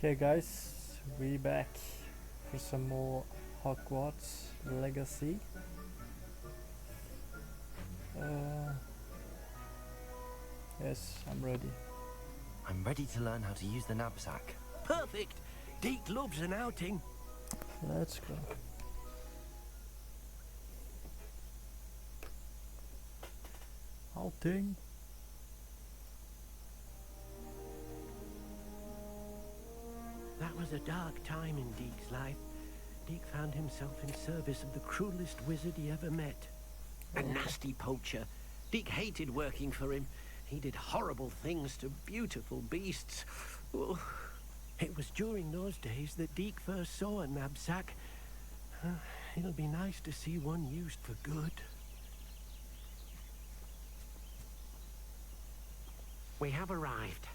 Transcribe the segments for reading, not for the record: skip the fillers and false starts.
Okay guys, we back for some more Hogwarts Legacy. Yes, I'm ready. I'm ready to learn how to use the knapsack. Perfect! Deke loves an outing. Let's go. Outing. That was a dark time in Deke's life. Deke found himself in service of the cruelest wizard he ever met. A nasty poacher. Deke hated working for him. He did horrible things to beautiful beasts. Oh. It was during those days that Deke first saw a knapsack. It'll be nice to see one used for good. We have arrived.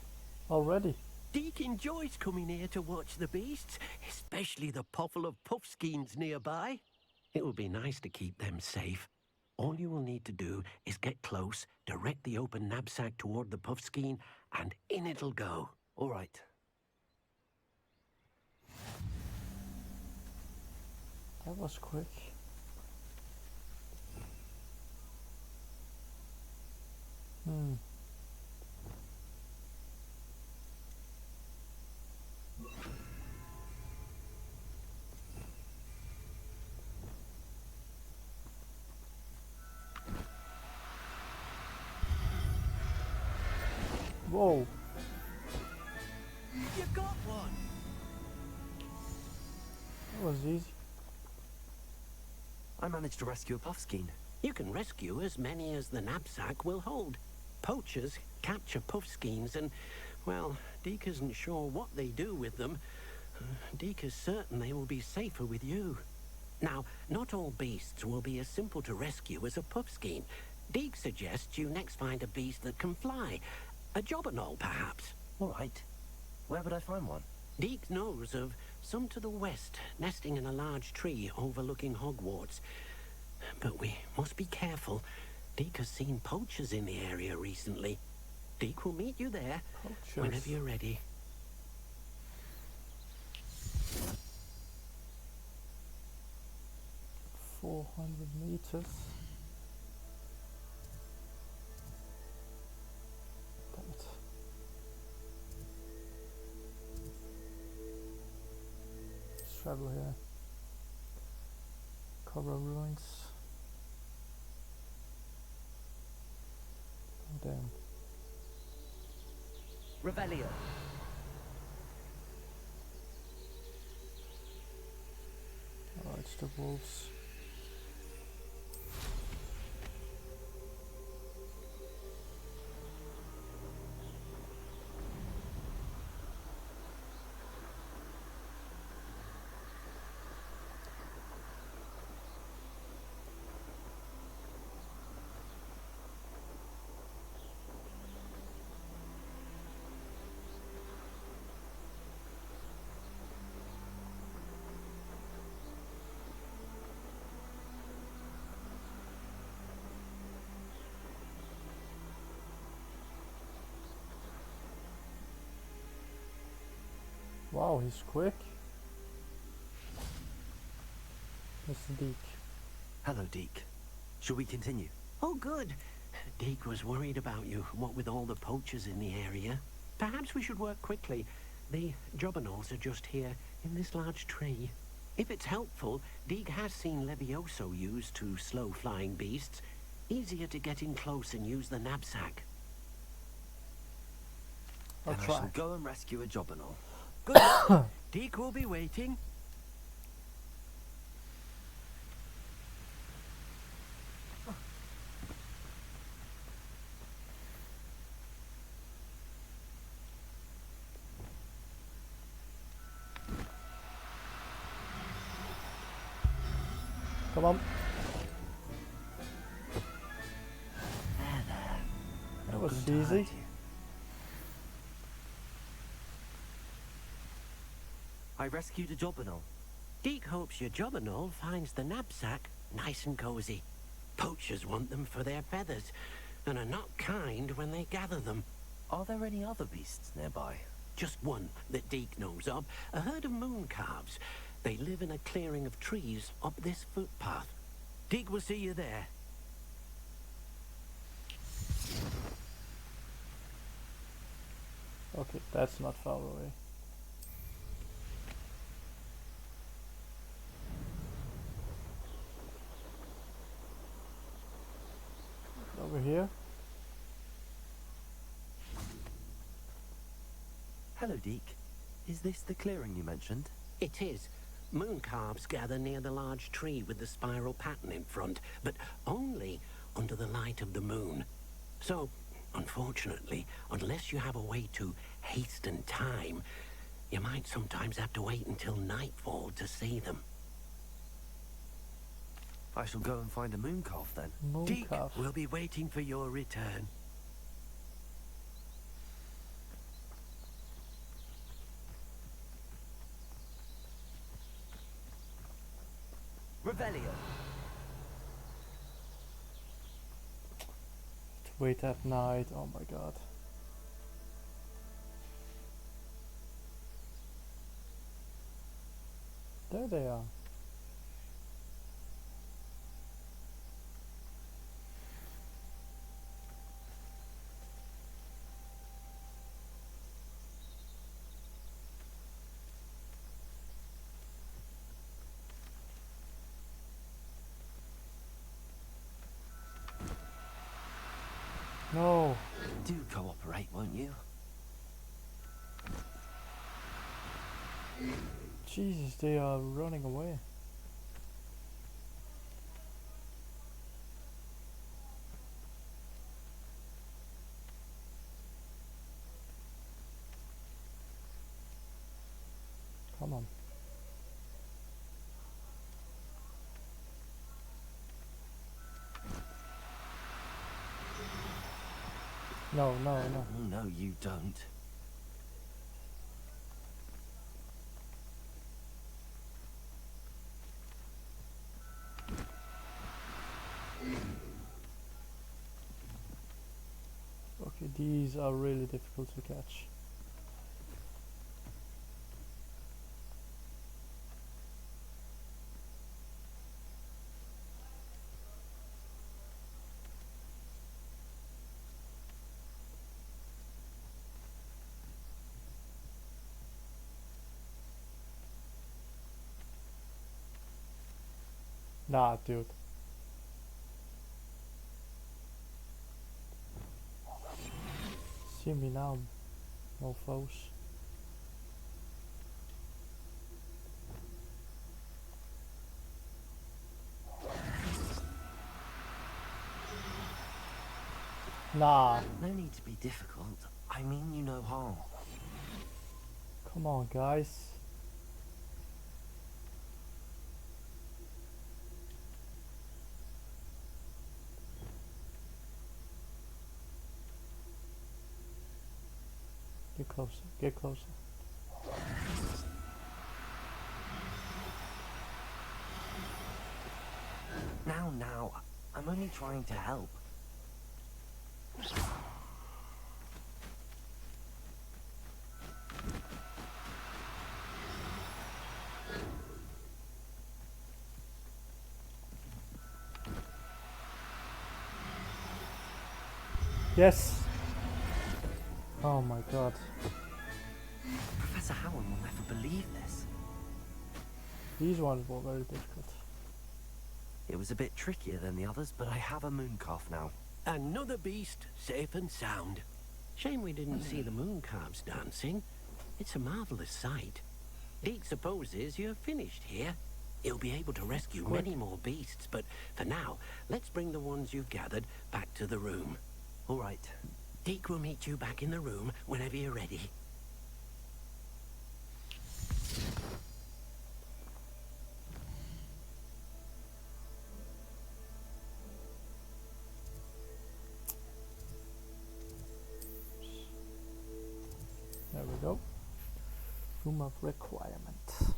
Already? Deke enjoys coming here to watch the beasts, especially the potful of puffskeins nearby. It will be nice to keep them safe. All you will need to do is get close, direct the open knapsack toward the puffskein, and in it'll go. All right. That was quick. Whoa. You got one! That was easy. I managed to rescue a puffskein. You can rescue as many as the knapsack will hold. Poachers capture puffskeins and, well, Deke isn't sure what they do with them. Deke is certain they will be safer with you. Now, not all beasts will be as simple to rescue as a puffskein. Deke suggests you next find a beast that can fly. A jobberknoll, perhaps. All right. Where would I find one? Deke knows of some to the west, nesting in a large tree overlooking Hogwarts. But we must be careful. Deke has seen poachers in the area recently. Deke will meet you there whenever you're ready. $400. Damn it. Let's travel here. Cover ruins. Oh, damn. Revelio. Oh, it's the wolves. Wow, he's quick. Mr. Deke. Hello, Deke. Shall we continue? Oh, good. Deke was worried about you, what with all the poachers in the area. Perhaps we should work quickly. The jobberknolls are just here, in this large tree. If it's helpful, Deke has seen Levioso used to slow flying beasts. Easier to get in close and use the knapsack. I'll Then I try. shall go and rescue a jobberknoll. Good luck. Deke will be waiting. Come on. That was easy. I rescued a jobberknoll. Deke hopes your jobberknoll finds the knapsack nice and cozy. Poachers want them for their feathers, and are not kind when they gather them. Are there any other beasts nearby? just one that Deke knows of, a herd of moon calves. They live in a clearing of trees up this footpath. Deke will see you there. Okay, that's not far away. Over here. Hello, Deke. Is this the clearing you mentioned? It is. Moon calves gather near the large tree with the spiral pattern in front, but only under the light of the moon. So, unfortunately, unless you have a way to hasten time, you might sometimes have to wait until nightfall to see them. I shall go and find a moon calf then. Deke Mooncalf. will be waiting for your return. Revelio. To wait at night. Oh my god. There they are. No. Do cooperate, won't you? Jesus, they are running away. Come on. No, no, no. Oh, no, you don't. Okay, these are really difficult to catch. Nah, dude. See me now, mofos. Nah, No need to be difficult. I mean you no harm. come on, guys. Get closer, get closer. Now, I'm only trying to help. Yes! Oh my god. Professor Howard will never believe this. These ones were very difficult. It was a bit trickier than the others, but I have a moon calf now. Another beast, safe and sound. Shame we didn't see the moon calves dancing. It's a marvelous sight. Deke supposes you're finished here. He'll be able to rescue Quick. many more beasts, but for now, let's bring the ones you've gathered back to the room. All right. Deke will meet you back in the room whenever you're ready. There we go. Room of requirement.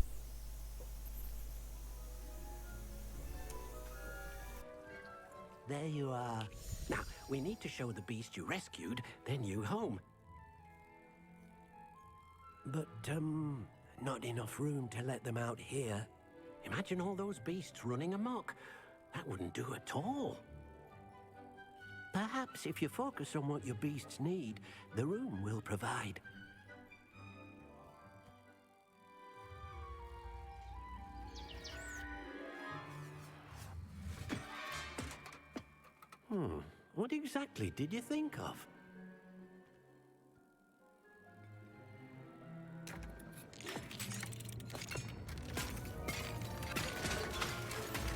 There you are. Now, we need to show the beast you rescued their new home. but, not enough room to let them out here. Imagine all those beasts running amok. That wouldn't do at all. Perhaps if you focus on what your beasts need, the room will provide. What exactly did you think of?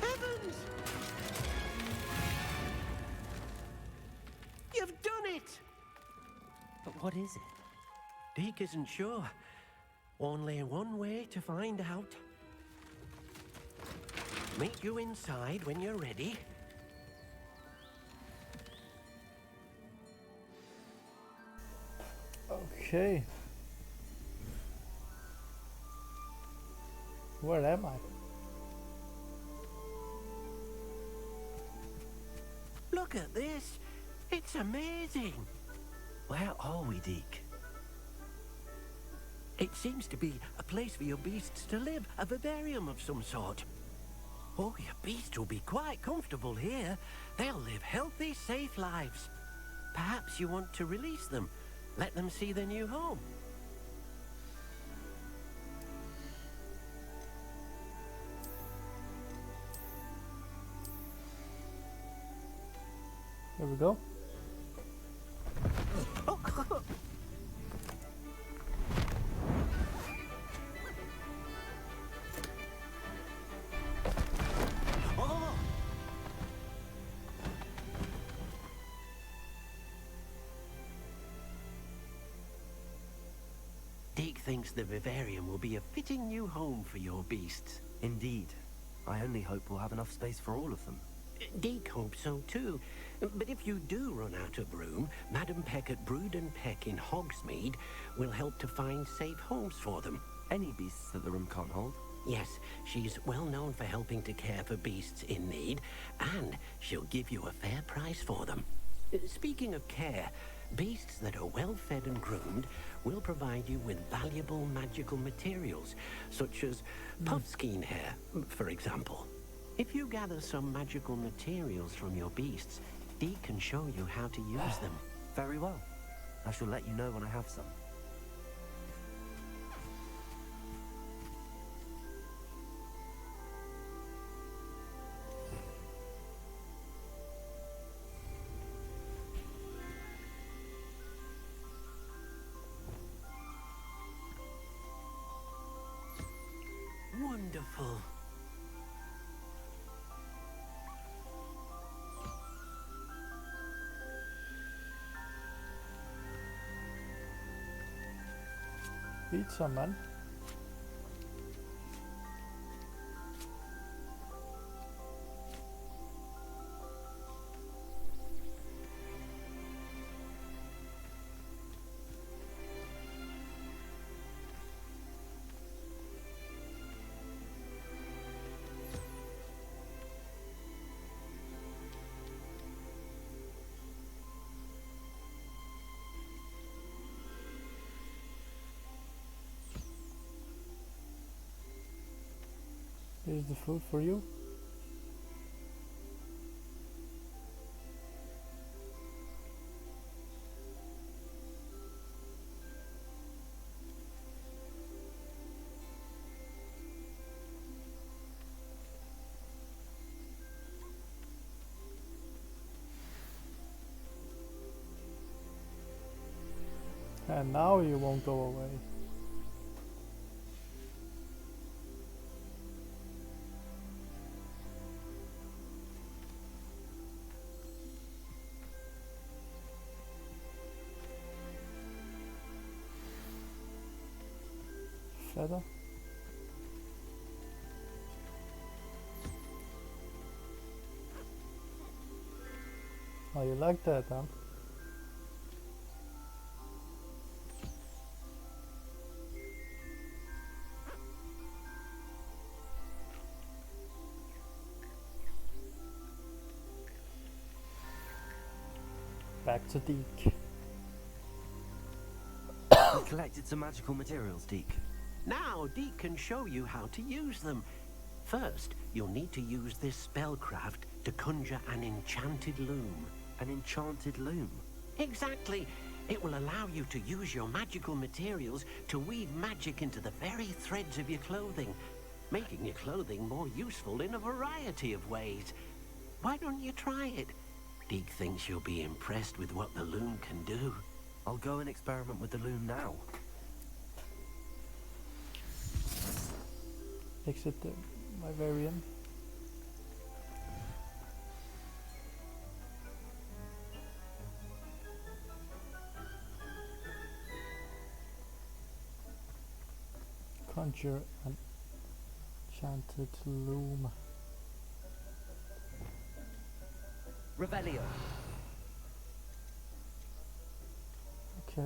Heavens! You've done it! But what is it? Deke isn't sure. Only one way to find out. Meet you inside when you're ready. Okay. Where am I? Look at this. It's amazing. Where are we, Deke? It seems to be a place for your beasts to live, a vivarium of some sort. Oh, your beasts will be quite comfortable here. They'll live healthy, safe lives. Perhaps you want to release them, let them see their new home. Here we go. Deke thinks the vivarium will be a fitting new home for your beasts. Indeed. I only hope we'll have enough space for all of them. Deke hopes so too. But if you do run out of room, Madam Peck at Brood and Peck in Hogsmeade will help to find safe homes for them. Any beasts that the room can't hold? Yes, she's well known for helping to care for beasts in need, and she'll give you a fair price for them. Speaking of care, beasts that are well fed and groomed will provide you with valuable magical materials, such as puffskein hair, for example. If you gather some magical materials from your beasts, Deke can show you how to use them. Very well. I shall let you know when I have some. Wonderful. Eat some, man. Here's the food for you. And now you won't go away. Feather. Oh, you like that, huh? Back to Deke. collected some magical materials, Deke. Now Deke can show you how to use them. First, you'll need to use this spellcraft to conjure an enchanted loom. An enchanted loom? Exactly. It will allow you to use your magical materials to weave magic into the very threads of your clothing, making your clothing more useful in a variety of ways. Why don't you try it? Deke thinks you'll be impressed with what the loom can do. I'll go and experiment with the loom now. Exit the Vivarium. Conjure an enchanted loom. Revelio. Okay.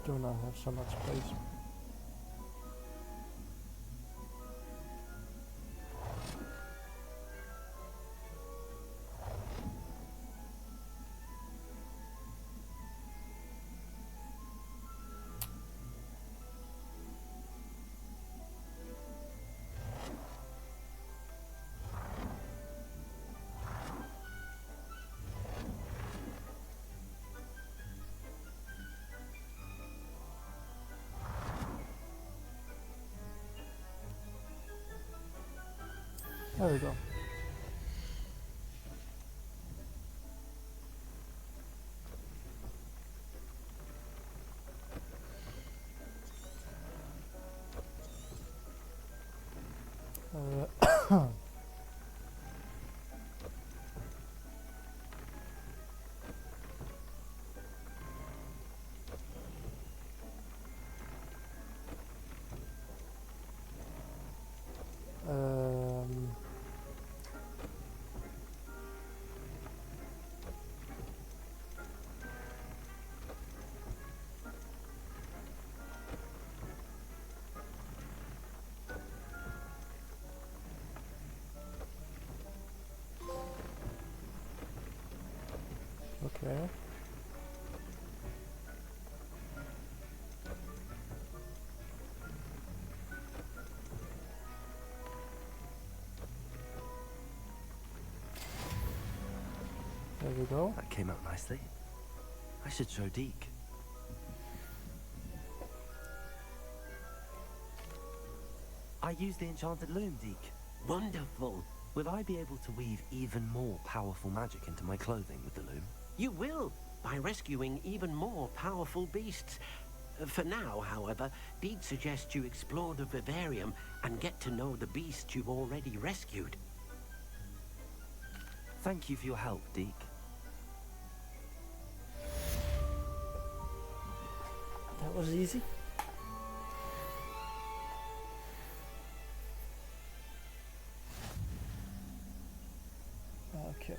Do not have so much space. There we go. Okay. There we go. That came out nicely. I should show Deke. I used the enchanted loom, Deke. Wonderful. Will I be able to weave even more powerful magic into my clothing with the loom? You will, by rescuing even more powerful beasts. For now, however, Deke suggests you explore the vivarium and get to know the beasts you've already rescued. Thank you for your help, Deke. That was easy. Okay.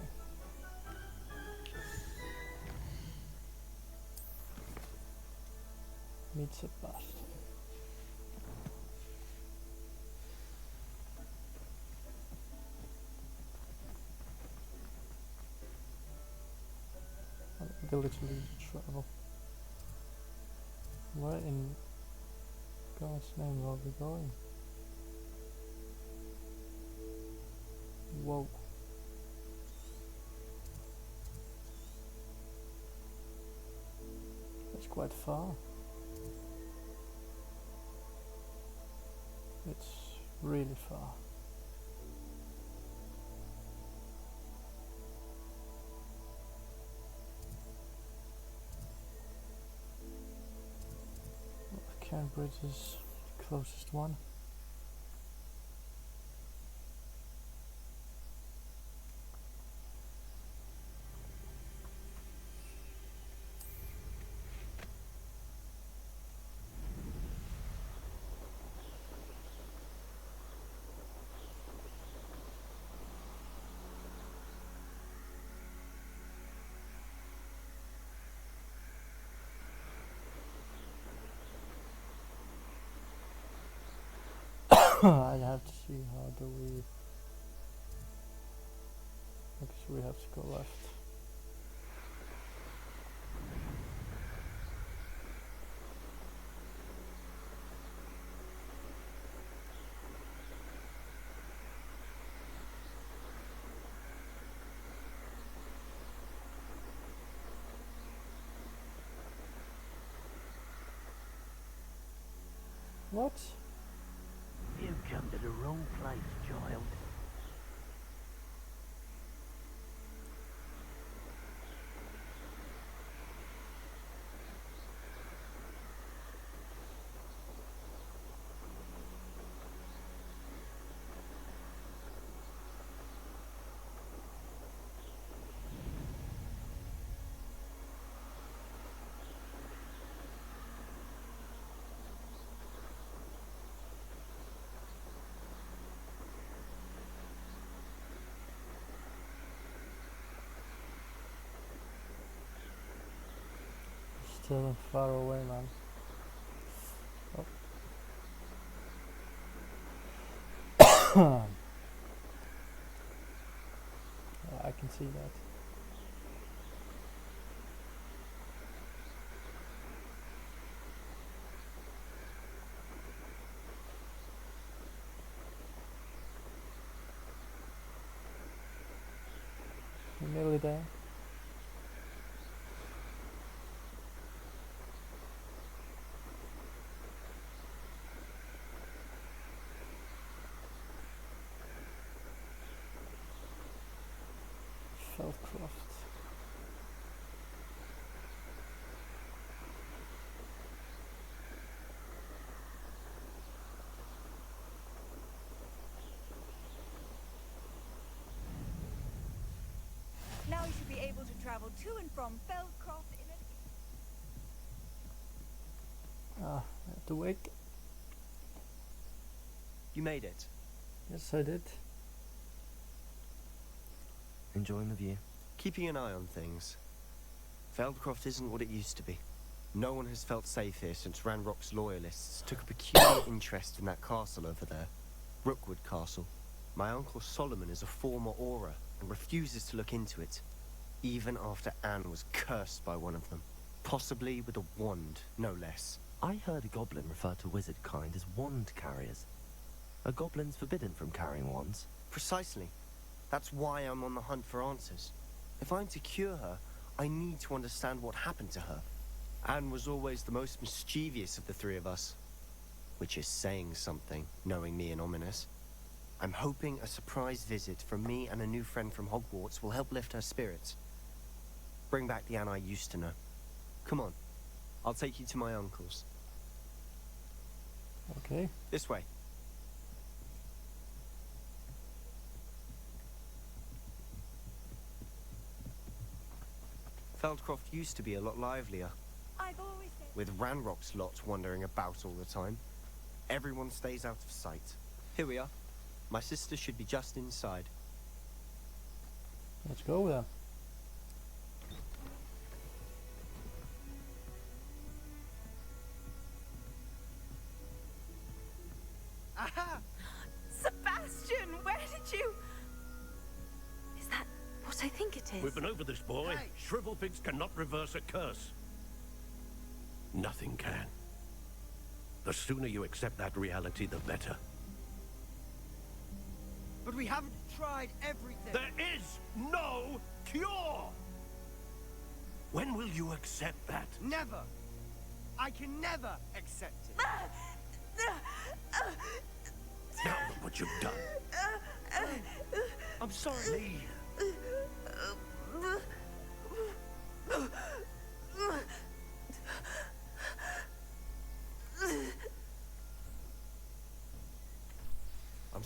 Meets a bust. Ability to travel. Where in God's name are we going? Whoa. That's quite far. It's really far. Cambridge is the closest one. I have to see how do we. I guess we have to go left. What? You've come to the wrong place, child. Still far away, man. Oh. Yeah, I can see that. We're nearly there. Feldcroft. Now you should be able to travel to and from Feldcroft in a... Ah, I have to wait. You made it. Yes, I did. Enjoying the view? Keeping an eye on things. Feldcroft isn't what it used to be. No one has felt safe here since Ranrock's loyalists took a peculiar interest in that castle over there. Rookwood Castle. My uncle Solomon is a former Auror and refuses to look into it, even after Anne was cursed by one of them. Possibly with a wand, no less. I heard a goblin refer to wizard kind as wand carriers. Are goblins forbidden from carrying wands? Precisely. That's why I'm on the hunt for answers. If I'm to cure her, I need to understand what happened to her. Anne was always the most mischievous of the three of us. Which is saying something, knowing me and Ominous. I'm hoping a surprise visit from me and a new friend from Hogwarts will help lift her spirits. Bring back the Anne I used to know. Come on. I'll take you to my uncle's. Okay. This way. Feldcroft used to be a lot livelier, I've always said... with Ranrock's lot wandering about all the time. Everyone stays out of sight. Here we are. My sister should be just inside. Let's go then. Aha! Sebastian, where did you... Is that what I think it is? We've been over this, boy. Hey. Shrivelfigs cannot reverse a curse. Nothing can. The sooner you accept that reality, the better. But we haven't tried everything. There is no cure! When will you accept that? Never. I can never accept it. Now look what you've done. I'm sorry. Lee.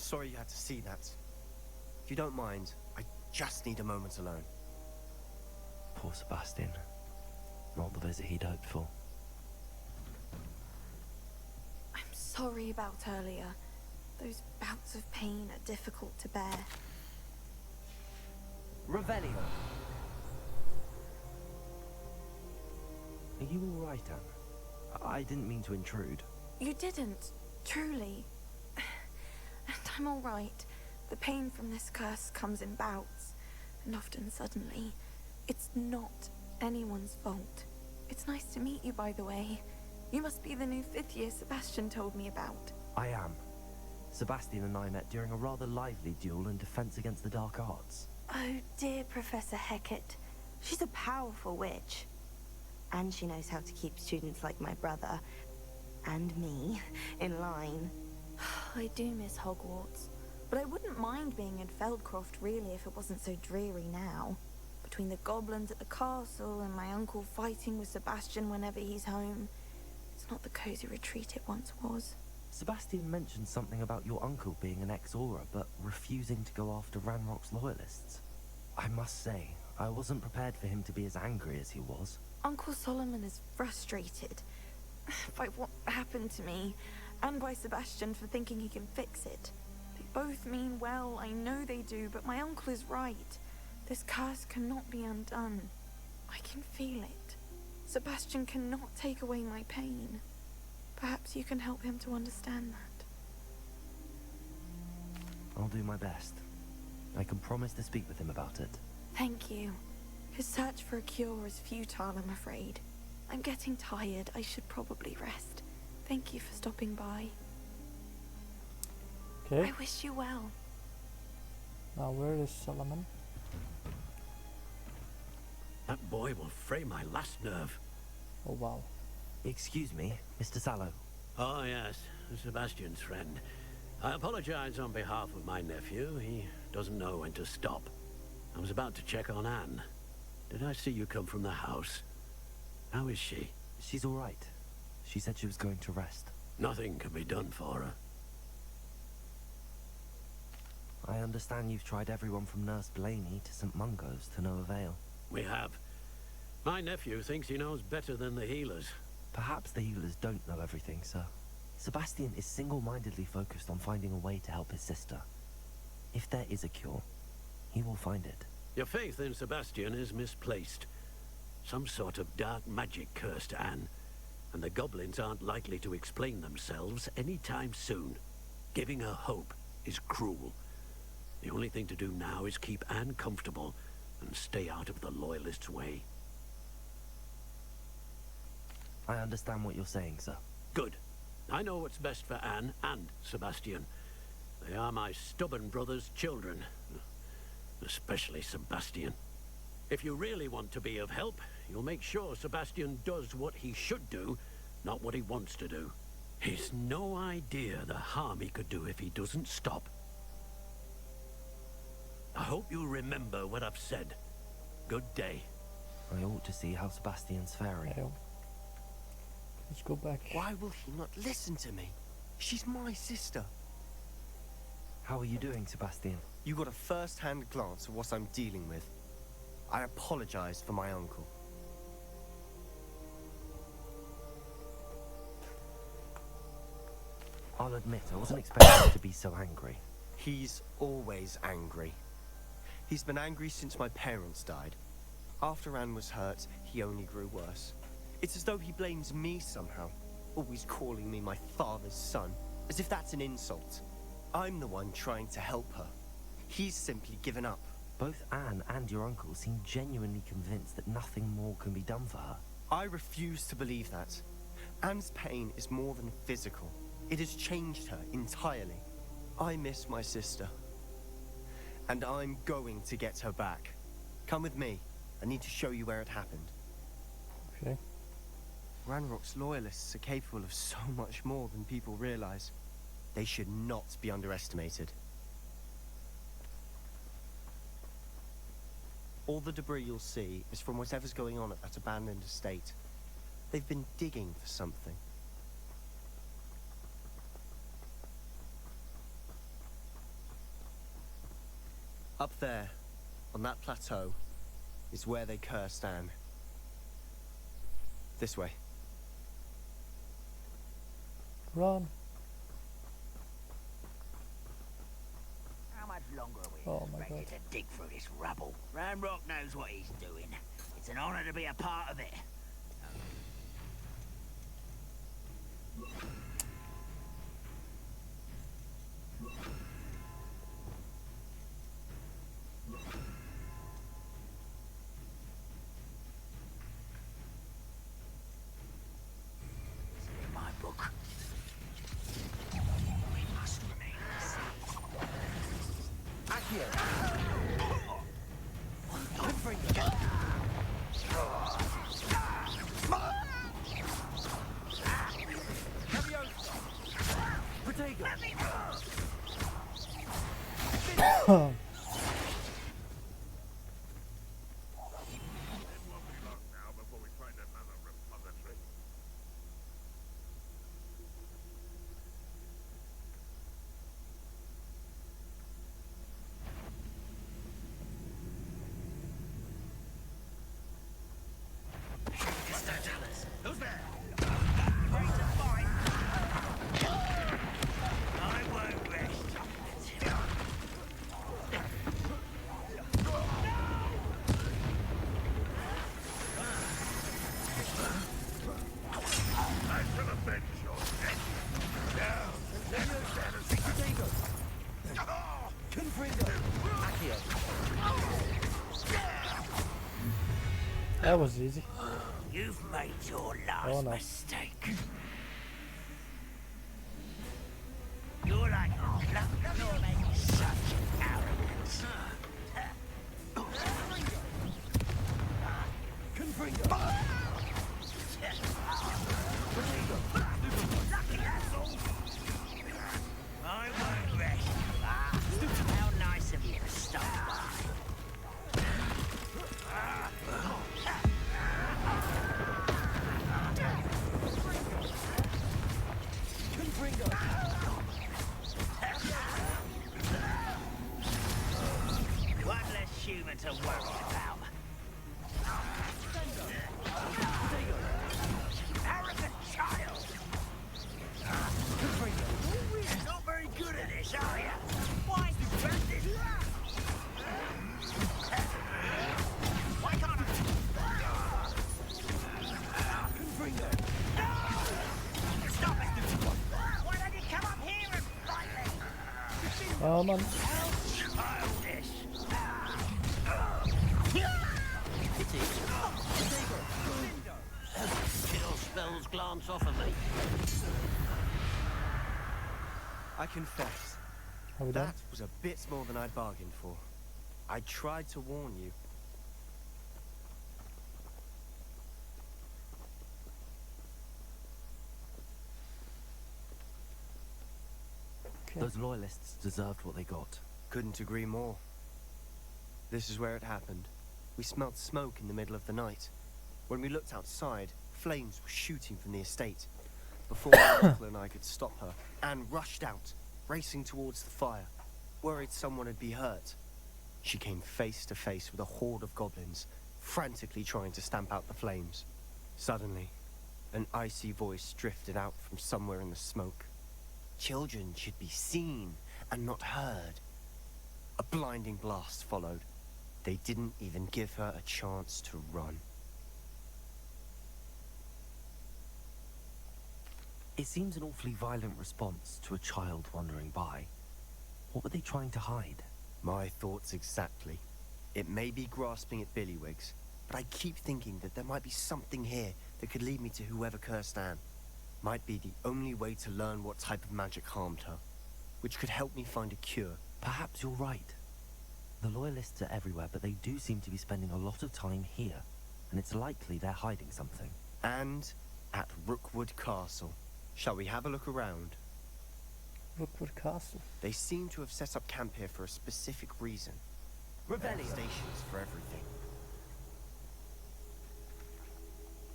sorry you had to see that. If you don't mind, I just need a moment alone. Poor Sebastian. Not the visit he'd hoped for. I'm sorry about earlier. Those bouts of pain are difficult to bear. Revelio! Are you all right, Anne? I didn't mean to intrude. You didn't, truly. And I'm all right. The pain from this curse comes in bouts, and often suddenly. It's not anyone's fault. It's nice to meet you, by the way. You must be the new 5th year Sebastian told me about. I am. Sebastian and I met during a rather lively duel in defense against the dark arts. Oh, dear Professor Hecat. She's a powerful witch. And she knows how to keep students like my brother, and me, in line. I do miss Hogwarts, but I wouldn't mind being in Feldcroft really if it wasn't so dreary now. Between the goblins at the castle and my uncle fighting with Sebastian whenever he's home, it's not the cozy retreat it once was. Sebastian mentioned something about your uncle being an ex-Auror, but refusing to go after Ranrock's loyalists. I must say, I wasn't prepared for him to be as angry as he was. Uncle Solomon is frustrated by what happened to me, and by Sebastian for thinking he can fix it. They both mean well, I know they do, but my uncle is right. This curse cannot be undone. I can feel it. Sebastian cannot take away my pain. Perhaps you can help him to understand that. I'll do my best. I can promise to speak with him about it. Thank you. His search for a cure is futile, I'm afraid. I'm getting tired. I should probably rest. Thank you for stopping by. Okay, I wish you well. now where is Solomon? That boy will fray my last nerve. Oh wow. Excuse me, Mr. Sallow. Oh, yes, Sebastian's friend. I apologize on behalf of my nephew. He doesn't know when to stop. I was about to check on Anne. Did I see you come from the house? How is she? She's all right. She said she was going to rest. Nothing can be done for her. I understand you've tried everyone from Nurse Blaney to St. Mungo's to no avail. We have. My nephew thinks he knows better than the healers. Perhaps the healers don't know everything, sir. Sebastian is single-mindedly focused on finding a way to help his sister. If there is a cure, he will find it. Your faith in Sebastian is misplaced. Some sort of dark magic cursed Anne, and the goblins aren't likely to explain themselves anytime soon. Giving her hope is cruel. The only thing to do now is keep Anne comfortable and stay out of the Loyalists' way. I understand what you're saying, sir. Good. I know what's best for Anne and Sebastian. They are my stubborn brother's children. Especially Sebastian. If you really want to be of help, you'll make sure Sebastian does what he should do, not what he wants to do. He's no idea the harm he could do if he doesn't stop. I hope you remember what I've said. Good day. I ought to see how Sebastian's faring. Okay. Let's go back. Why will he not listen to me? She's my sister. How are you doing, Sebastian? You got a first-hand glance at what I'm dealing with. I apologize for my uncle. I'll admit, I wasn't expecting you to be so angry. He's always angry. He's been angry since my parents died. After Anne was hurt, he only grew worse. It's as though he blames me somehow, always calling me my father's son, as if that's an insult. I'm the one trying to help her. He's simply given up. Both Anne and your uncle seem genuinely convinced that nothing more can be done for her. I refuse to believe that. Anne's pain is more than physical. It has changed her entirely. I miss my sister. And I'm going to get her back. Come with me. I need to show you where it happened. Okay. Ranrock's loyalists are capable of so much more than people realize. They should not be underestimated. All the debris you'll see is from whatever's going on at that abandoned estate. They've been digging for something. Up there, on that plateau, is where they cursed Anne. This way. Run. How much longer are we Oh my ready God. to dig through this rubble? Ramrock knows what he's doing. It's an honor to be a part of it. This is in my book. We must remain safe. Who's there? Ready to fight? I won't rest. I shall avenge your death. Now, That was easy. You've made your last Oh, no. mistake. You're like you're making such arrogance. Lucky asshole. I won't rest. How nice of you to stop by. One less human to worry about. Arrogant child! You're not very good at this, are you? Why is this bandit? Why can't I? Stop it! Why don't you come up here and fight me? Oh man. Childish! Kill spells glance off of me. I confess, Are we done? that was a bit more than I'd bargained for. I tried to warn you. Okay. Those loyalists deserved what they got. Couldn't agree more. This is where it happened. We smelled smoke in the middle of the night. When we looked outside, flames were shooting from the estate. Before my uncle and I could stop her, Anne rushed out, racing towards the fire, worried someone would be hurt. She came face to face with a horde of goblins, frantically trying to stamp out the flames. Suddenly, an icy voice drifted out from somewhere in the smoke. Children should be seen and not heard. A blinding blast followed. They didn't even give her a chance to run. It seems an awfully violent response to a child wandering by. What were they trying to hide? My thoughts exactly. It may be grasping at Billywigs, but I keep thinking that there might be something here that could lead me to whoever cursed Anne. Might be the only way to learn what type of magic harmed her, which could help me find a cure. Perhaps you're right. The loyalists are everywhere, but they do seem to be spending a lot of time here, and it's likely they're hiding something. And at Rookwood Castle. Shall we have a look around? Rookwood Castle. They seem to have set up camp here for a specific reason. Rebellion stations for everything.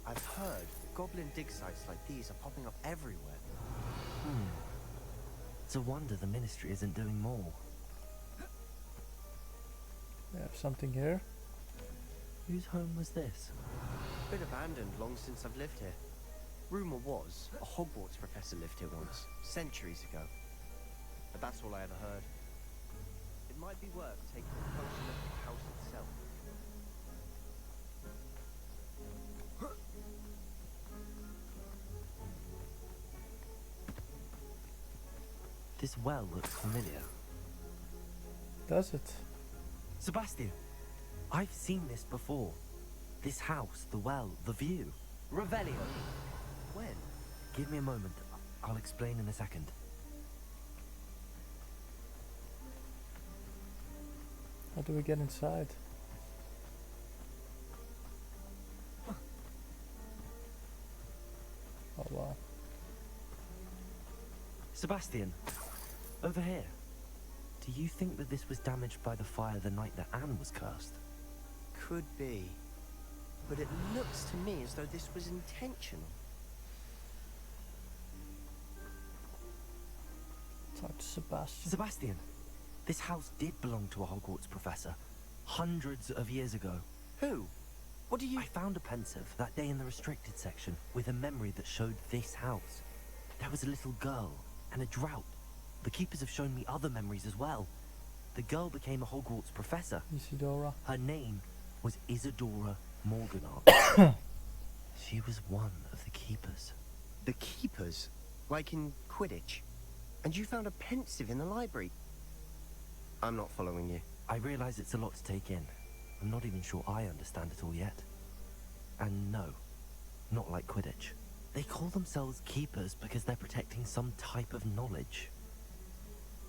I've heard that goblin dig sites like these are popping up everywhere. It's a wonder the Ministry isn't doing more. We have something here. Whose home was this? Been abandoned long since I've lived here. Rumor was a Hogwarts professor lived here once, centuries ago. But that's all I ever heard. It might be worth taking a closer look at the house itself. This well looks familiar. Does it? Sebastian, I've seen this before. This house, the well, the view. Revelio. When? Give me a moment. I'll explain in a second. How do we get inside? Oh wow. Sebastian, over here. Do you think that this was damaged by the fire the night that Anne was cursed? Could be. But it looks to me as though this was intentional. Talk to Sebastian. Sebastian, this house did belong to a Hogwarts professor. Hundreds of years ago. Who? What do you... I found a pensive that day in the restricted section with a memory that showed this house. There was a little girl and a drought. The keepers have shown me other memories as well. The girl became a Hogwarts professor. Isidora. Her name was Isadora Morganart. She was one of the keepers. The keepers? Like in Quidditch? And you found a pensive in the library? I'm not following you. I realize it's a lot to take in. I'm not even sure I understand it all yet. And no, not like Quidditch. They call themselves keepers because they're protecting some type of knowledge.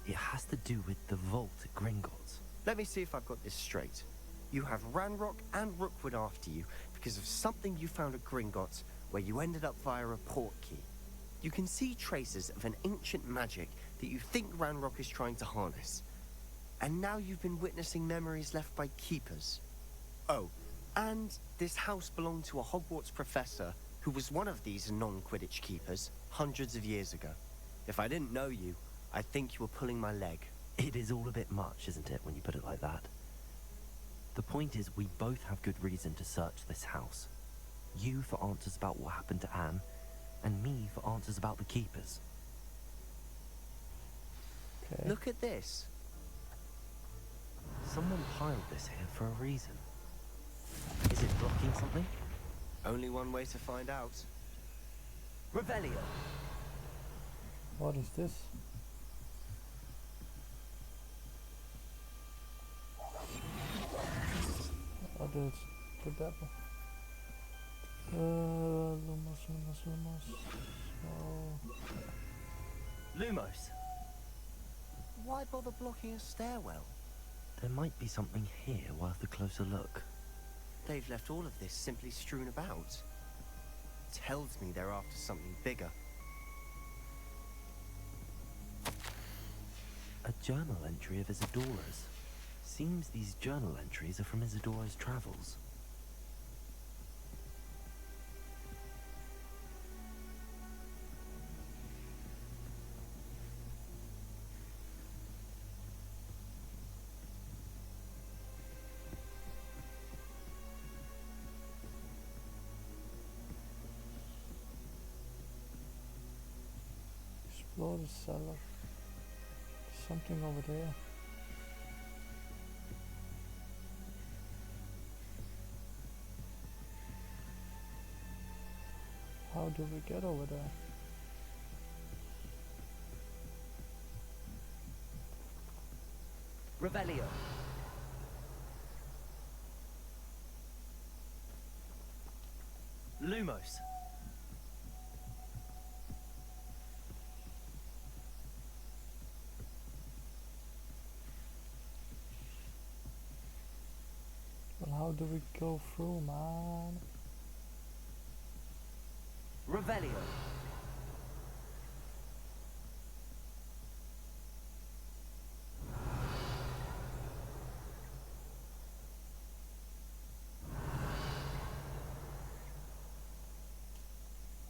It has to do with the vault at Gringotts. Let me see if I've got this straight. You have Ranrock and Rookwood after you because of something you found at Gringotts where you ended up via a portkey. You can see traces of an ancient magic that you think Ranrock is trying to harness. And now you've been witnessing memories left by keepers. Oh, and this house belonged to a Hogwarts professor who was one of these non-Quidditch keepers hundreds of years ago. If I didn't know you, I think you were pulling my leg. It is all a bit much, isn't it, when you put it like that? The point is, we both have good reason to search this house. You for answers about what happened to Anne, and me for answers about the keepers. Okay. Look at this. Someone piled this here for a reason. Is it blocking something? Only one way to find out. Revelio! What is this? Oh, that's the devil. Lumos. Oh. Lumos! Why bother blocking a stairwell? There might be something here worth a closer look. They've left all of this simply strewn about. Tells me they're after something bigger. A journal entry of Isadora's. Seems these journal entries are from Isadora's travels. Explore the cellar. Something over there. How do we get over there? Revelio! Lumos! Well, how do we go through, man? Revelio!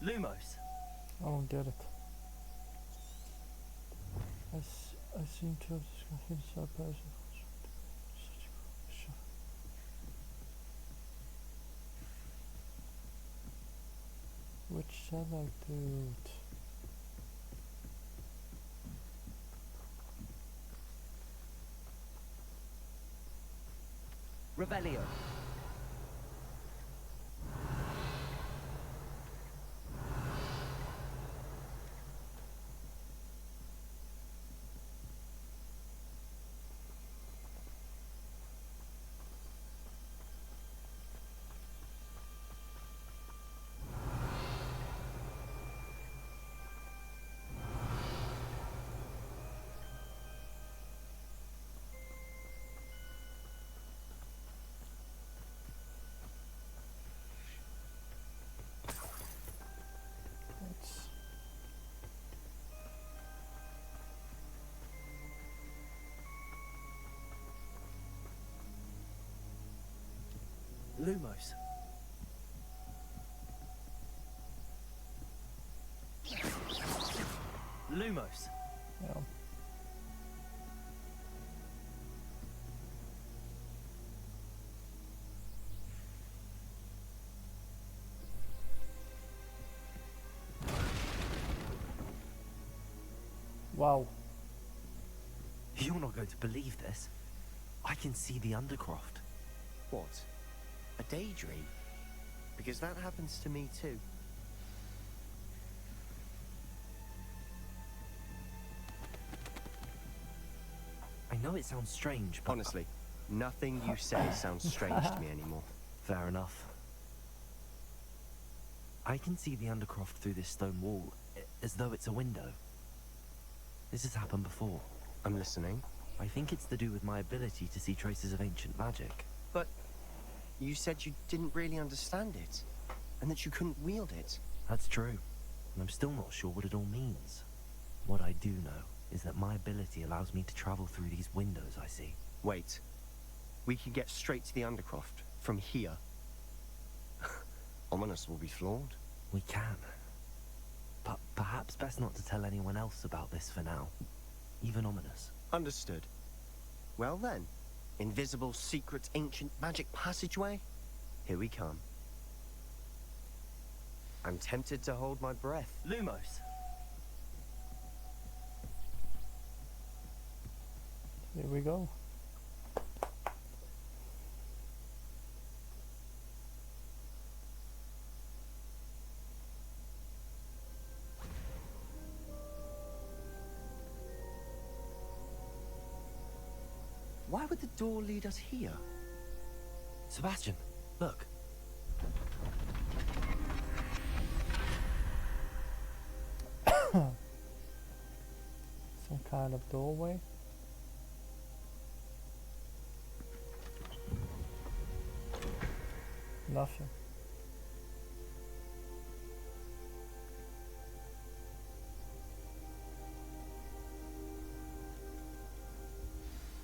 Lumos! I don't get it. I seem to have hit a person. Which other dude? Revelio. Let's Lumos. Lumos. yeah. Wow. You're not going to believe this. I can see the Undercroft. What? A daydream? Because that happens to me too. I know it sounds strange, but... Honestly, nothing you say sounds strange to me anymore. Fair enough. I can see the Undercroft through this stone wall, as though it's a window. This has happened before. I'm listening. I think it's to do with my ability to see traces of ancient magic. But you said you didn't really understand it, and that you couldn't wield it. That's true, and I'm still not sure what it all means. What I do know is that my ability allows me to travel through these windows I see. Wait. We can get straight to the Undercroft from here. Ominous will be flawed. We can. But perhaps best not to tell anyone else about this for now. Even Ominous. Understood. Well then, invisible, secret, ancient magic passageway? Here we come. I'm tempted to hold my breath. Lumos! Here we go. Why would the door lead us here? Sebastian, look. Some kind of doorway. Nothing.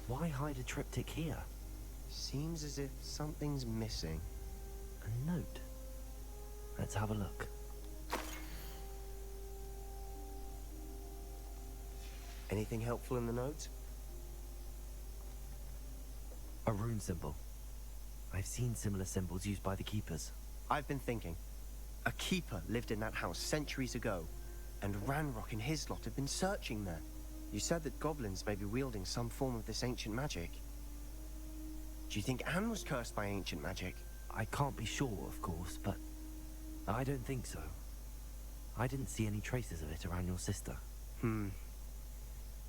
Why hide a triptych here? Seems as if something's missing. A note. Let's have a look. Anything helpful in the note? A rune symbol. I've seen similar symbols used by the keepers. I've been thinking. A keeper lived in that house centuries ago, and Ranrock and his lot have been searching there. You said that goblins may be wielding some form of this ancient magic. Do you think Anne was cursed by ancient magic? I can't be sure, of course, but I don't think so. I didn't see any traces of it around your sister.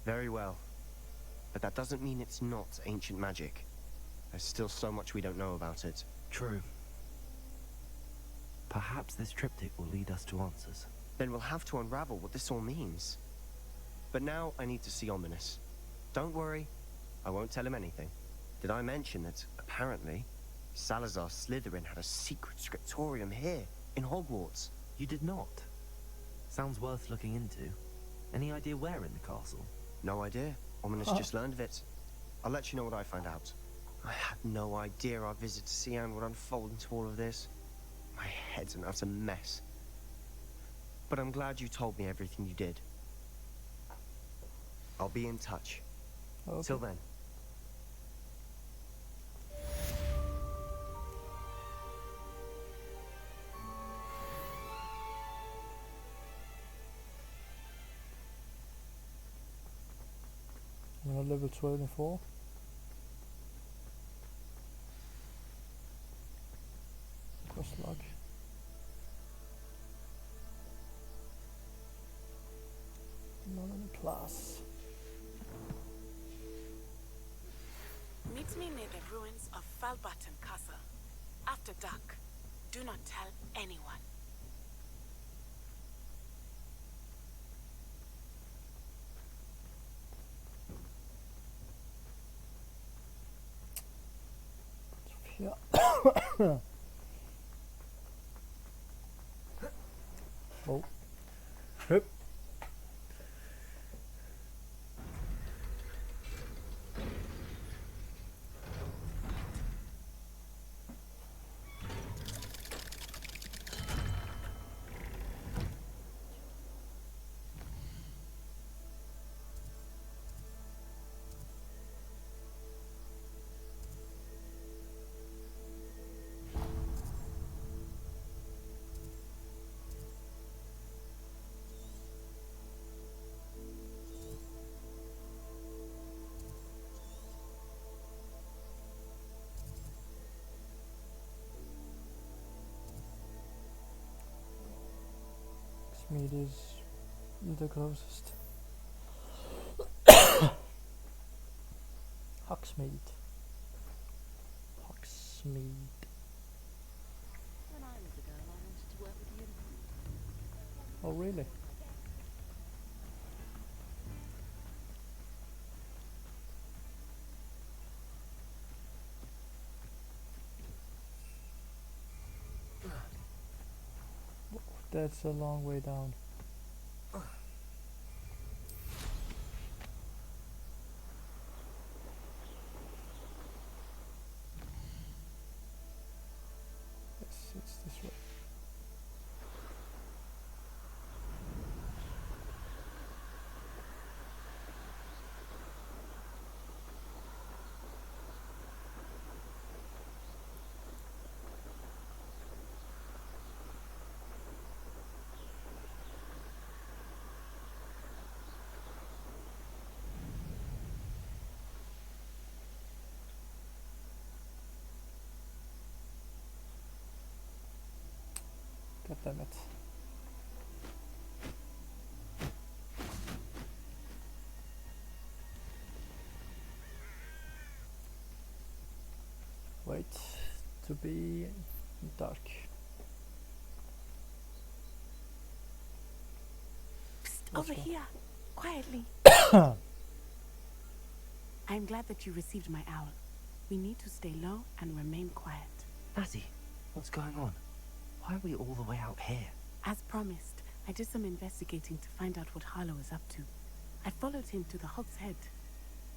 Very well. But that doesn't mean it's not ancient magic. There's still so much we don't know about it. True. Perhaps this triptych will lead us to answers. Then we'll have to unravel what this all means. But now I need to see Ominous. Don't worry, I won't tell him anything. Did I mention that, apparently, Salazar Slytherin had a secret scriptorium here, in Hogwarts? You did not. Sounds worth looking into. Any idea where in the castle? No idea. Ominous just learned of it. I'll let you know what I find out. I had no idea our visit to Sian would unfold into all of this. My head's an utter mess. But I'm glad you told me everything you did. I'll be in touch. Okay. Till then. on level 24. Quest log. Not in the class. Meet me near the ruins of Falbaton Castle. After dark. Do not tell anyone. Yeah. Oh. Hup. Meat is the closest. Hogsmeade. Hogsmeade. When I was a girl, I wanted to work with unicorns. Oh, really? That's a long way down. Yes, it's this way. God damn it. Wait to be dark. Psst, over here, quietly. I'm glad that you received my owl. We need to stay low and remain quiet. Natty, what's going on? Why are we all the way out here? As promised, I did some investigating to find out what Harlow is up to. I followed him to the Hog's Head.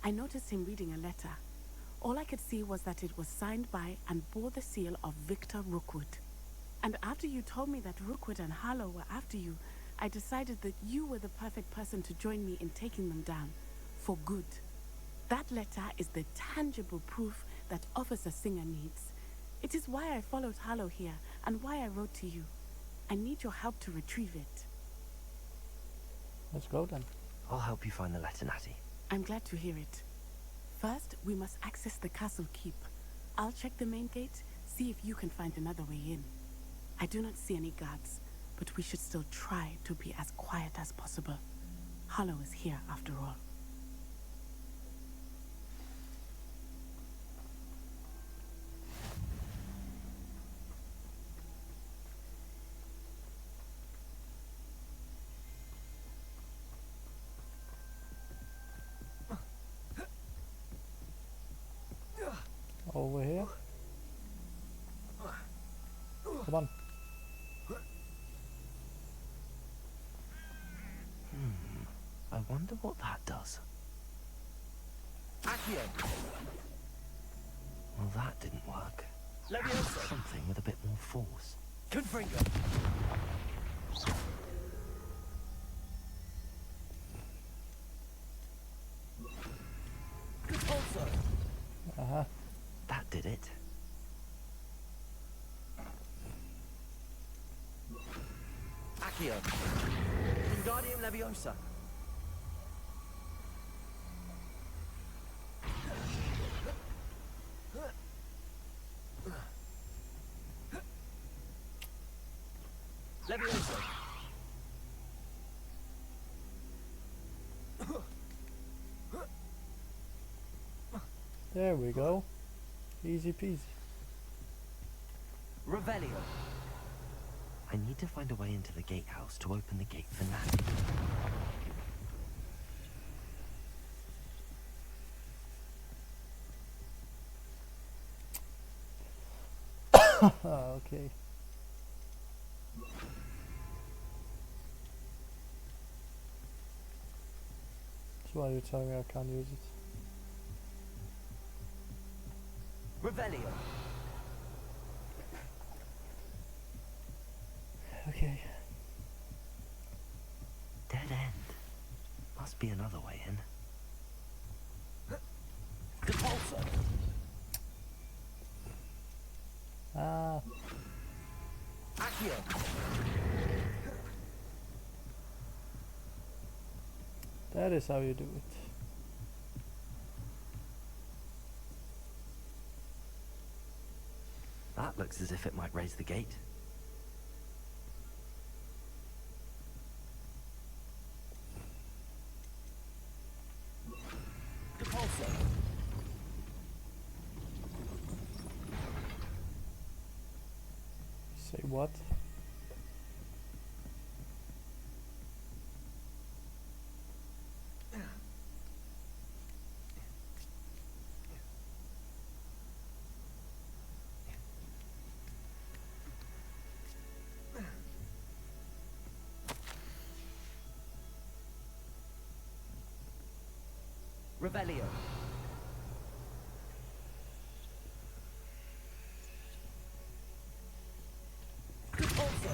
I noticed him reading a letter. All I could see was that it was signed by and bore the seal of Victor Rookwood. And after you told me that Rookwood and Harlow were after you, I decided that you were the perfect person to join me in taking them down. For good. That letter is the tangible proof that Officer Singer needs. It is why I followed Harlow here, and why I wrote to you. I need your help to retrieve it. Let's go then. I'll help you find the letter, Natty. I'm glad to hear it. First, we must access the castle keep. I'll check the main gate, see if you can find another way in. I do not see any guards, but we should still try to be as quiet as possible. Harlow is here after all. Over here. Come on. I wonder what that does. Accio. Well, that didn't work. Leviosa. Something with a bit more force. Confringo. Repulsor. Uh-huh. That did it. Accio. Wingardium Leviosa. Leviosa. There we go. Easy peasy. Revelio. I need to find a way into the gatehouse to open the gate for Natty. Okay. That's why you're telling me I can't use it. Revelio. Okay. Dead end. Must be another way in. Depulso. Ah, Accio. that is how you do it. That looks as if it might raise the gate. Depulso. Say what? Revelio. Depulso.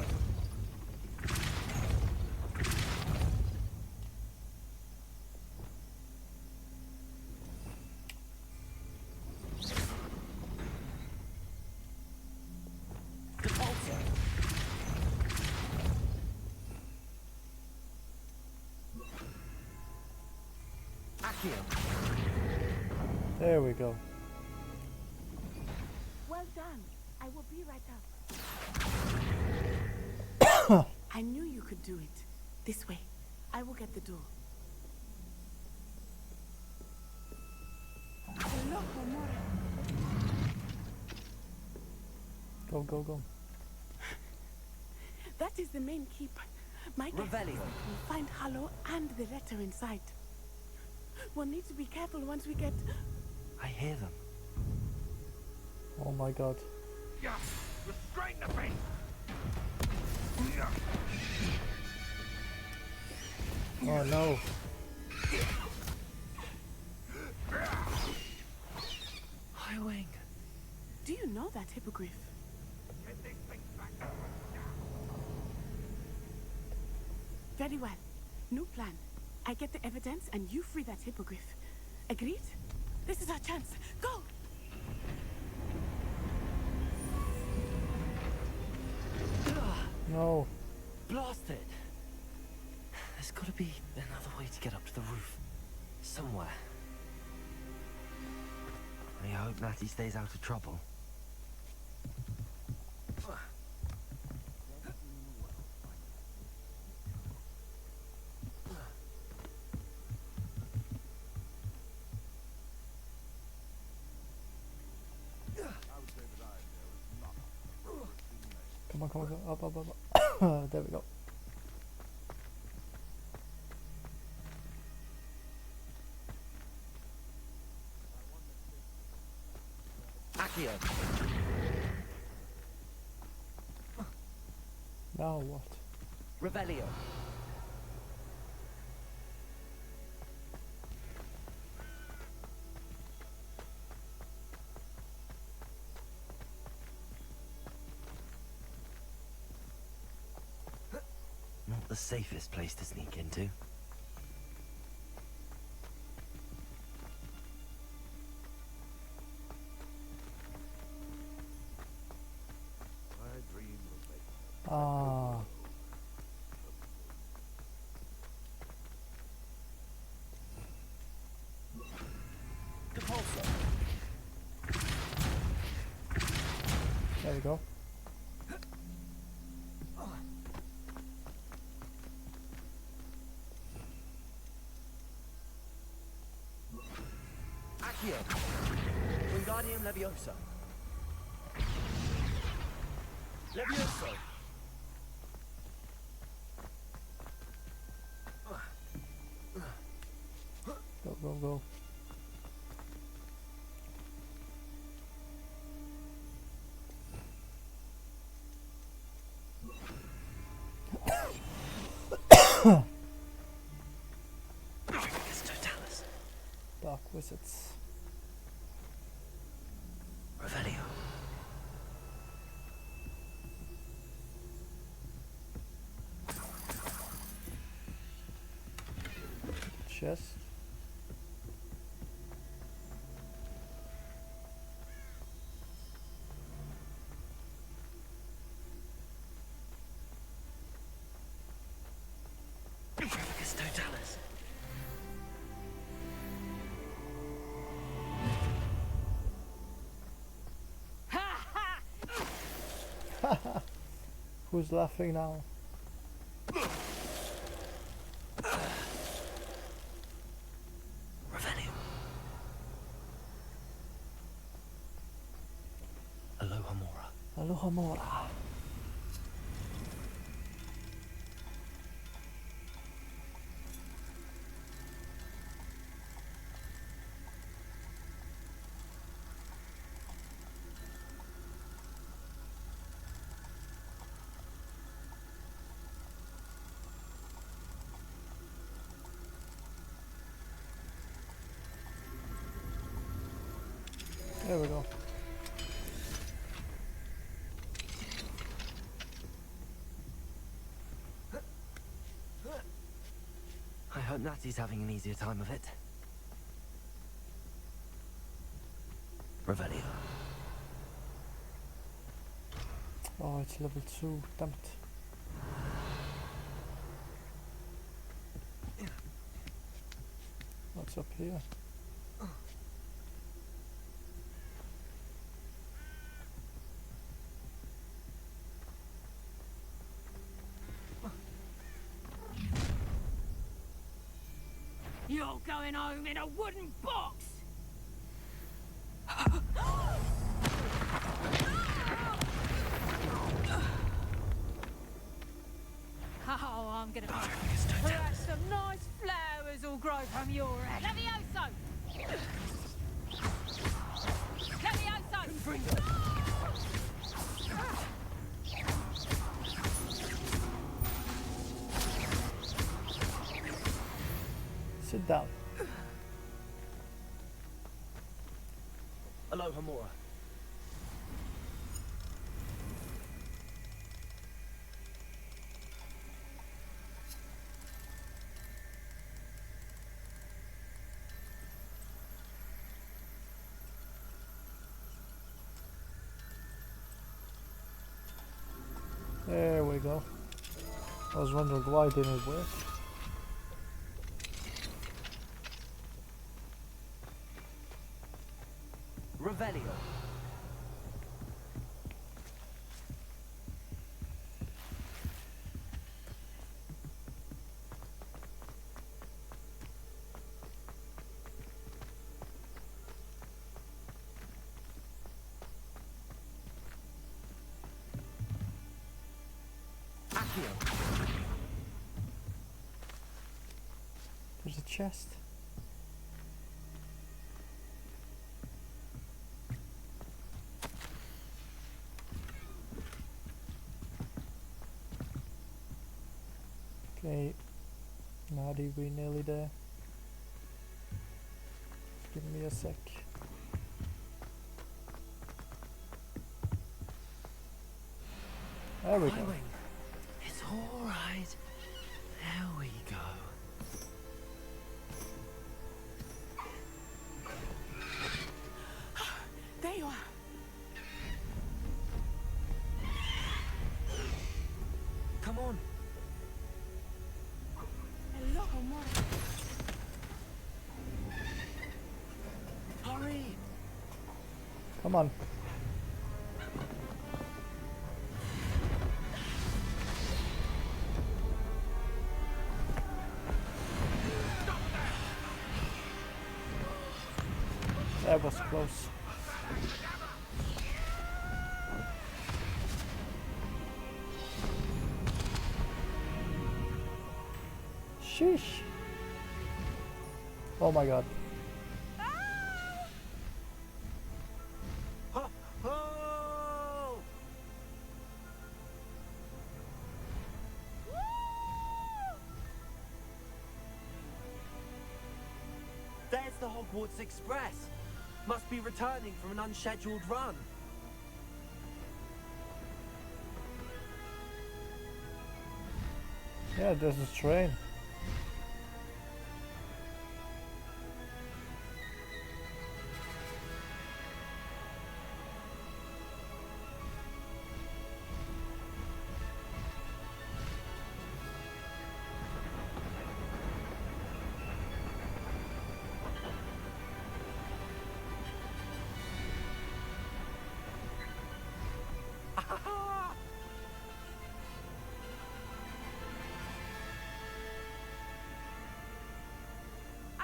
Depulso. Accio. There we go. Well done. I will be right up. I knew you could do it. This way. I will get the door. Go, go, go. That is the main keep. My guess is Revelio. we'll find Harlow and the letter inside. We'll need to be careful once we get... I hear them. Oh my god. Yeah, restrain the beast. Oh no. Highwing. Do you know that Hippogriff? Get this thing back. Very well. New plan. I get the evidence and you free that Hippogriff. Agreed? This is our chance. Go! No. Blasted! There's gotta be another way to get up to the roof. Somewhere. I hope Natty stays out of trouble. Come on, come on, come on. Up, up, up, up. There we go. Accio. Now what? Revelio. Not the safest place to sneak into. Ah. Depulso. There we go. Accio! Wingardium Levioso! Levioso! Go, go, go. Totalis. Dark wizards. Revelio. Chest. Totalis. Who's laughing now? Revelio. Aloha Mora. Aloha Mora. There we go. I hope Natty's having an easier time of it. Revelio. Oh, it's level 2. Damn it. What's up here? You're going home in a wooden box! Oh, I'm gonna perhaps some nice flowers will grow from your head. Levioso! Levioso! Sit down. Aloha Mora. There we go. I was wondering why didn't it work. Revelio. Accio. There's a chest. Okay, Nadi, we nearly there. Just give me a sec. There we go. It's all right. There we go. There you are. Come on. Hello, Mora. Hurry. Come on. That was close. Sheesh. Oh my god. Ho, ho! There's the Hogwarts Express. Must be returning from an unscheduled run. Yeah, there's a train.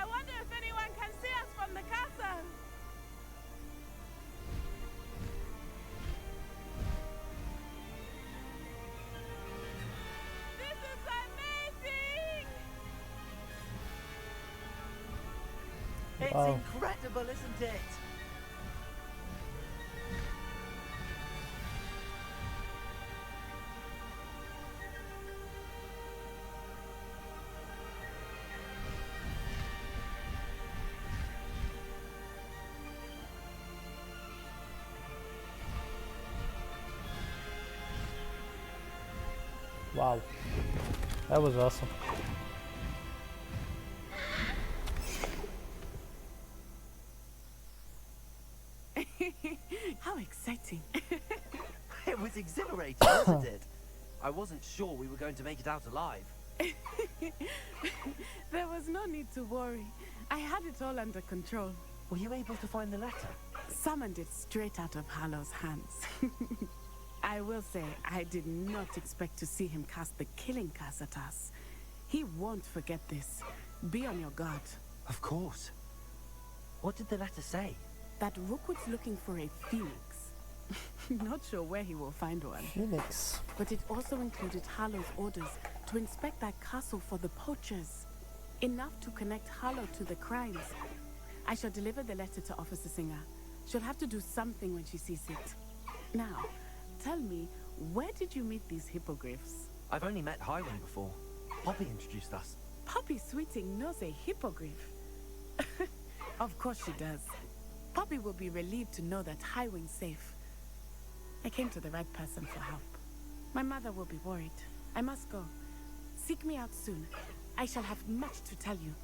I wonder if anyone can see us from the castle. This is amazing! It's Wow. incredible, isn't it? Wow. That was awesome. How exciting. It was exhilarating, wasn't it? I wasn't sure we were going to make it out alive. There was no need to worry. I had it all under control. Were you able to find the letter? Summoned it straight out of Harlow's hands. I will say, I did not expect to see him cast the killing curse at us. He won't forget this. Be on your guard. Of course. What did the letter say? That Rookwood's looking for a phoenix. Not sure where he will find one. Phoenix. But it also included Harlow's orders to inspect that castle for the poachers. Enough to connect Harlow to the crimes. I shall deliver the letter to Officer Singer. She'll have to do something when she sees it. Now, tell me, where did you meet these hippogriffs? I've only met Highwing before. Poppy introduced us. Poppy Sweeting knows a hippogriff. Of course she does. Poppy will be relieved to know that Highwing's safe. I came to the right person for help. My mother will be worried. I must go. Seek me out soon. I shall have much to tell you.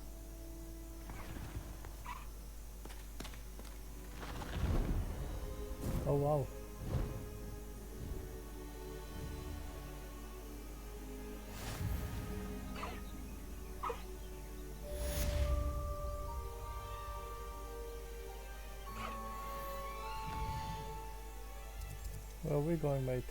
Oh wow. Where are we going, mate?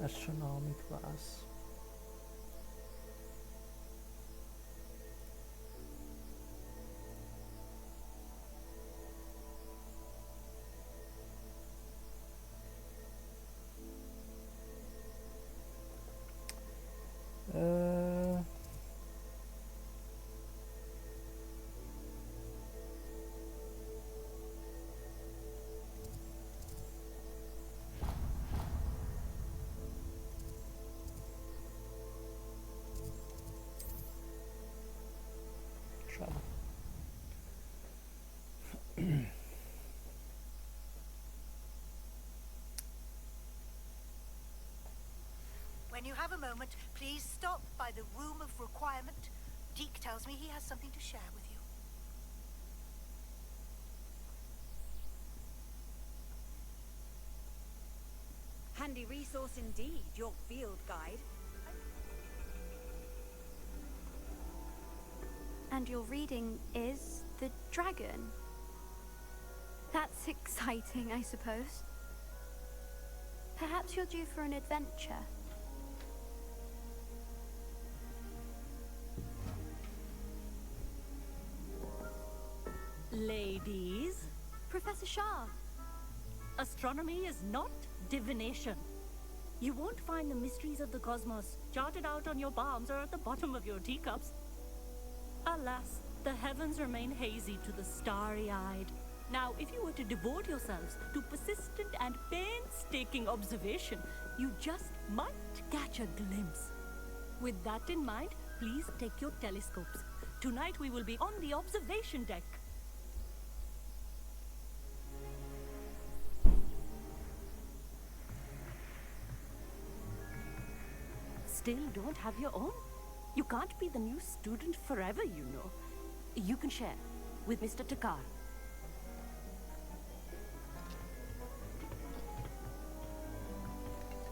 Astronomy class. Travel. When you have a moment, please stop by the Room of Requirement. Deke tells me he has something to share with you. Handy resource indeed, your field guide. And your reading is the dragon. That's exciting, I suppose. Perhaps you're due for an adventure. Ladies, Professor Shah. astronomy is not divination. You won't find the mysteries of the cosmos charted out on your palms or at the bottom of your teacups. Alas, the heavens remain hazy to the starry-eyed. Now, if you were to devote yourselves to persistent and painstaking observation, you just might catch a glimpse. With that in mind, please take your telescopes. Tonight we will be on the observation deck. Still don't have your own? You can't be the new student forever, you know. You can share with Mr. Takar.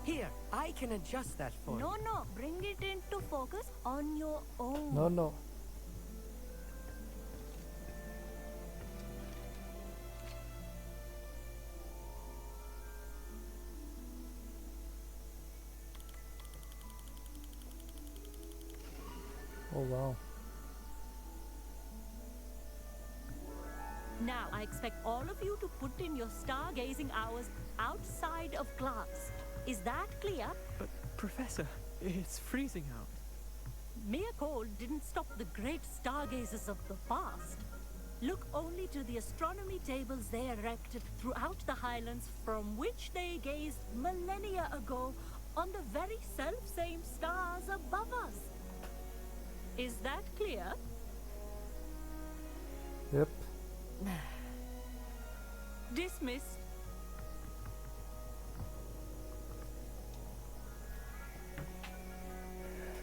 Here, I can adjust that for you. No, bring it into focus on your own. No. Oh wow. Now, I expect all of you to put in your stargazing hours outside of class. Is that clear? But, Professor, it's freezing out. Mere cold didn't stop the great stargazers of the past. Look only to the astronomy tables they erected throughout the Highlands, from which they gazed millennia ago on the very self-same stars above us. Is that clear? Yep. Dismissed.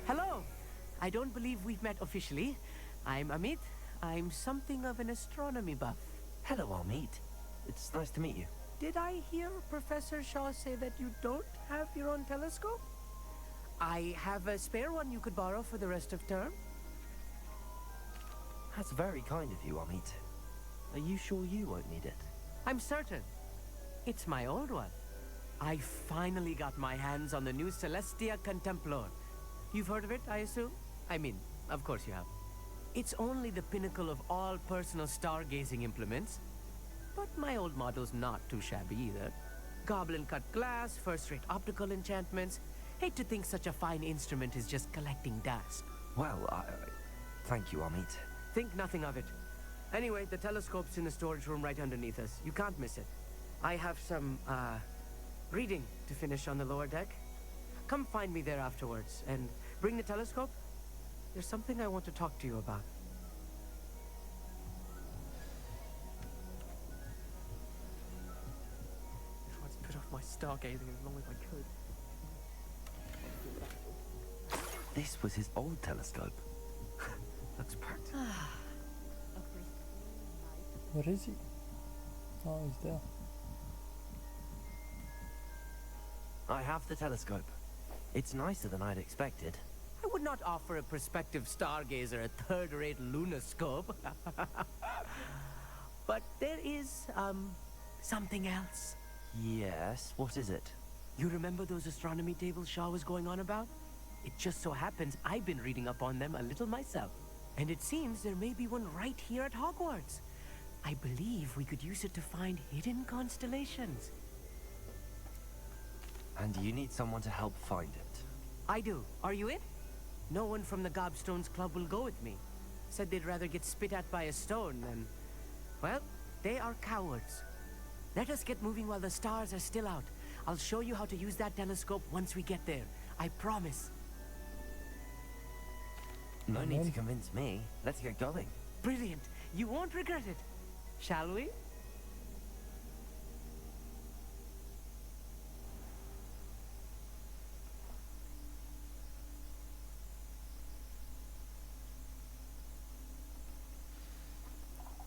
Hello! I don't believe we've met officially. I'm Amit. I'm something of an astronomy buff. Hello, Amit. It's nice to meet you. Did I hear Professor Shaw say that you don't have your own telescope? I have a spare one you could borrow for the rest of term. That's very kind of you, Amit. Are you sure you won't need it? I'm certain. It's my old one. I finally got my hands on the new Celestia Contemplor. You've heard of it, I assume? I mean, of course you have. It's only the pinnacle of all personal stargazing implements. But my old model's not too shabby either. Goblin-cut glass, first-rate optical enchantments. Hate to think such a fine instrument is just collecting dust. Well, thank you, Amit. Think nothing of it. Anyway, the telescope's in the storage room right underneath us. You can't miss it. I have some, reading to finish on the lower deck. Come find me there afterwards, and bring the telescope. There's something I want to talk to you about. I tried to put off my stargazing as long as I could. This was his old telescope. Looks practical. Where is he? Oh, he's there. I have the telescope. It's nicer than I'd expected. I would not offer a prospective stargazer a third-rate lunoscope. But there is, something else. Yes, what is it? You remember those astronomy tables Shaw was going on about? It just so happens I've been reading up on them a little myself. And it seems there may be one right here at Hogwarts. I believe we could use it to find hidden constellations. And you need someone to help find it. I do. Are you in? No one from the Gobstones Club will go with me. Said they'd rather get spit at by a stone than... Well, they are cowards. Let us get moving while the stars are still out. I'll show you how to use that telescope once we get there. I promise. No need to convince me. Let's get going. Brilliant. You won't regret it. Shall we?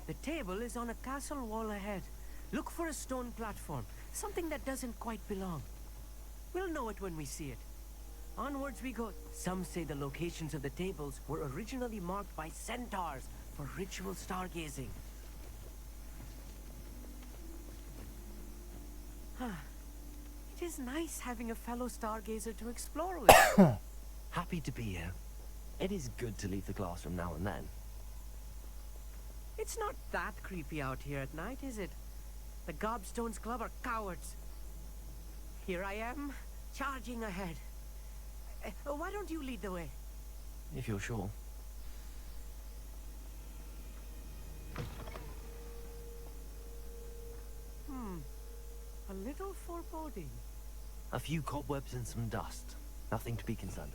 The table is on a castle wall ahead. Look for a stone platform, something that doesn't quite belong. We'll know it when we see it. Onwards we go. Some say the locations of the tables were originally marked by centaurs for ritual stargazing. It is nice having a fellow stargazer to explore with. Happy to be here. It is good to leave the classroom now and then. It's not that creepy out here at night, is it? The Gobstones Club are cowards. Here I am, charging ahead. Why don't you lead the way? If you're sure. A little foreboding. A few cobwebs and some dust. Nothing to be concerned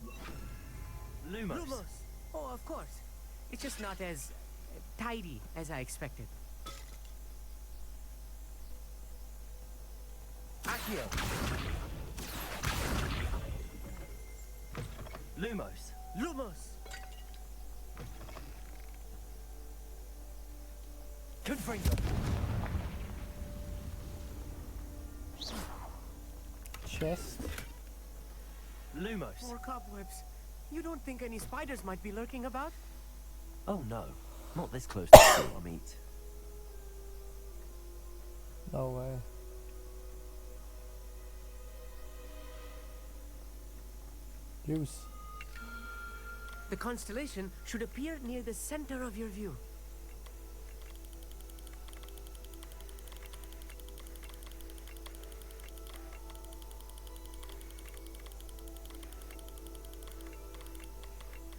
about. Lumos! Oh, of course. It's just not as tidy as I expected. Accio! Lumos! Lumos! Confringo! Chest. Lumos! More cobwebs. You don't think any spiders might be lurking about? Oh no, not this close to the I meet. No way. Use. The constellation should appear near the center of your view.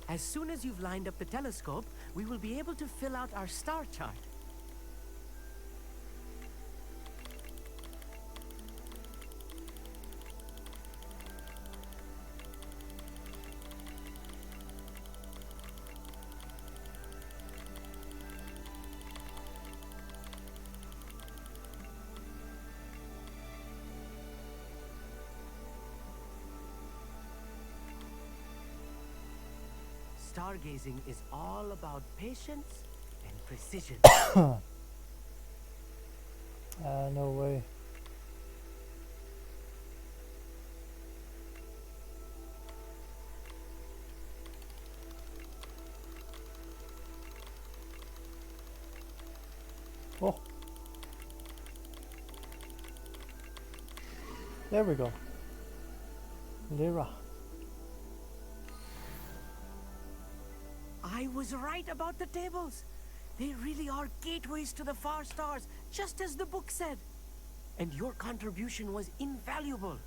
As soon as you've lined up the telescope, we will be able to fill out our star chart. Stargazing is all about patience and precision. No way. Oh. There we go. Lyra. I was right about the tables. They really are gateways to the far stars, just as the book said. And your contribution was invaluable.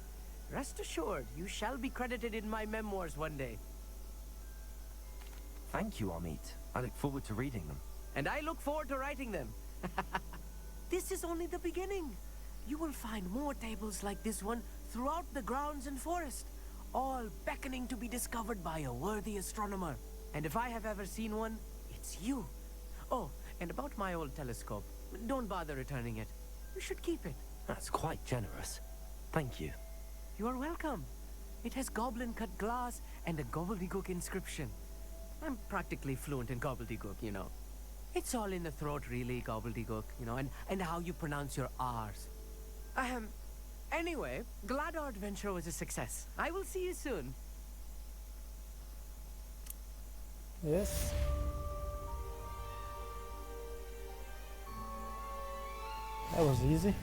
Rest assured, you shall be credited in my memoirs one day. Thank you, Amit. I look forward to reading them. And I look forward to writing them. This is only the beginning. You will find more tables like this one throughout the grounds and forest, all beckoning to be discovered by a worthy astronomer. And if I have ever seen one, it's you. Oh, and about my old telescope, don't bother returning it. You should keep it. That's quite generous. Thank you. You are welcome. It has goblin-cut glass and a gobbledygook inscription. I'm practically fluent in gobbledygook, you know. It's all in the throat, really, gobbledygook, you know, and how you pronounce your R's. Anyway, glad our adventure was a success. I will see you soon. Yes. That was easy.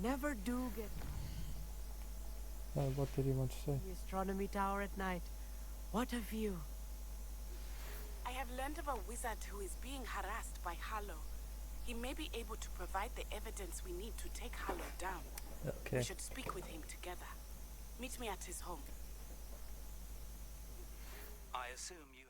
Never do get What did you want to say? the astronomy tower at night. What a view. I have learned of a wizard who is being harassed by Harlow. He may be able to provide the evidence we need to take Harlow down. Okay. We should speak with him together. Meet me at his home. I assume you